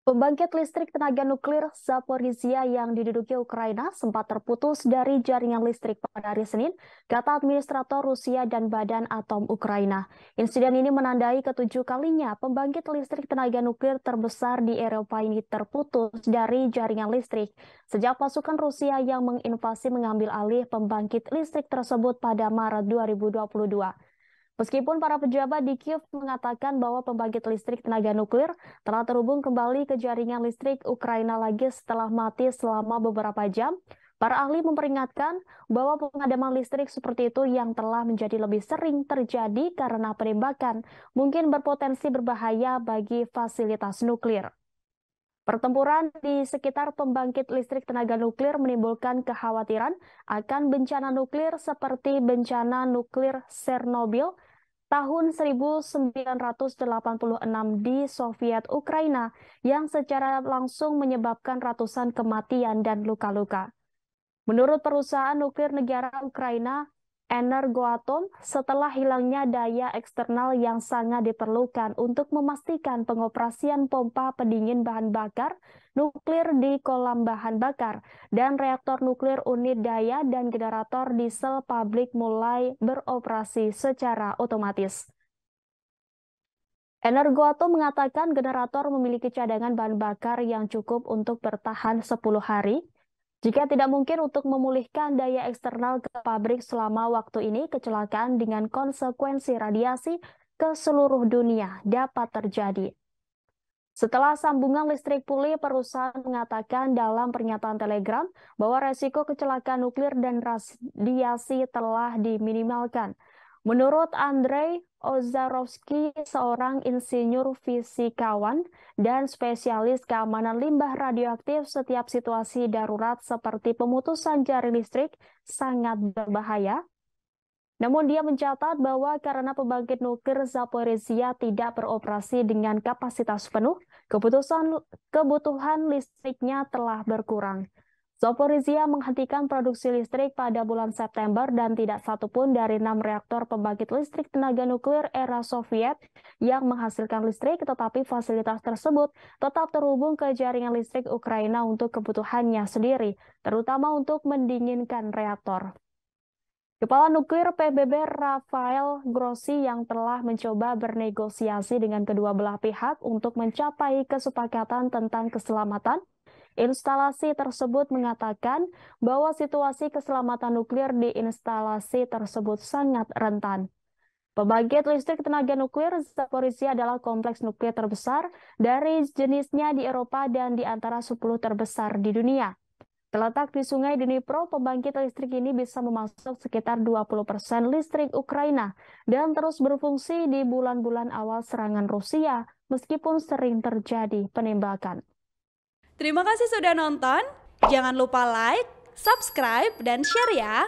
Pembangkit listrik tenaga nuklir Zaporizhia yang diduduki Ukraina sempat terputus dari jaringan listrik pada hari Senin, kata administrator Rusia dan Badan Atom Ukraina. Insiden ini menandai ketujuh kalinya pembangkit listrik tenaga nuklir terbesar di Eropa ini terputus dari jaringan listrik sejak pasukan Rusia yang menginvasi mengambil alih pembangkit listrik tersebut pada Maret 2022. Meskipun para pejabat di Kiev mengatakan bahwa pembangkit listrik tenaga nuklir telah terhubung kembali ke jaringan listrik Ukraina lagi setelah mati selama beberapa jam, para ahli memperingatkan bahwa pemadaman listrik seperti itu yang telah menjadi lebih sering terjadi karena penembakan mungkin berpotensi berbahaya bagi fasilitas nuklir. Pertempuran di sekitar pembangkit listrik tenaga nuklir menimbulkan kekhawatiran akan bencana nuklir seperti bencana nuklir Chernobyl tahun 1986 di Soviet Ukraina yang secara langsung menyebabkan ratusan kematian dan luka-luka. Menurut perusahaan nuklir negara Ukraina, Energoatom, setelah hilangnya daya eksternal yang sangat diperlukan untuk memastikan pengoperasian pompa pendingin bahan bakar nuklir di kolam bahan bakar dan reaktor nuklir unit daya dan generator diesel pabrik mulai beroperasi secara otomatis. Energoatom mengatakan generator memiliki cadangan bahan bakar yang cukup untuk bertahan 10 hari. Jika tidak mungkin untuk memulihkan daya eksternal ke pabrik selama waktu ini, kecelakaan dengan konsekuensi radiasi ke seluruh dunia dapat terjadi. Setelah sambungan listrik pulih, perusahaan mengatakan dalam pernyataan Telegram bahwa resiko kecelakaan nuklir dan radiasi telah diminimalkan. Menurut Andrei Ozarovsky, seorang insinyur fisikawan dan spesialis keamanan limbah radioaktif, setiap situasi darurat seperti pemutusan jaring listrik sangat berbahaya. Namun dia mencatat bahwa karena pembangkit nuklir Zaporizhia tidak beroperasi dengan kapasitas penuh, kebutuhan listriknya telah berkurang. Zaporizhia menghentikan produksi listrik pada bulan September dan tidak satupun dari 6 reaktor pembangkit listrik tenaga nuklir era Soviet yang menghasilkan listrik, tetapi fasilitas tersebut tetap terhubung ke jaringan listrik Ukraina untuk kebutuhannya sendiri, terutama untuk mendinginkan reaktor. Kepala Nuklir PBB Rafael Grossi yang telah mencoba bernegosiasi dengan kedua belah pihak untuk mencapai kesepakatan tentang keselamatan instalasi tersebut mengatakan bahwa situasi keselamatan nuklir di instalasi tersebut sangat rentan. Pembangkit listrik tenaga nuklir Zaporizhia adalah kompleks nuklir terbesar dari jenisnya di Eropa dan di antara 10 terbesar di dunia. Terletak di Sungai Dnipro, pembangkit listrik ini bisa memasok sekitar 20% listrik Ukraina dan terus berfungsi di bulan-bulan awal serangan Rusia meskipun sering terjadi penembakan. Terima kasih sudah nonton. Jangan lupa like, subscribe, dan share ya.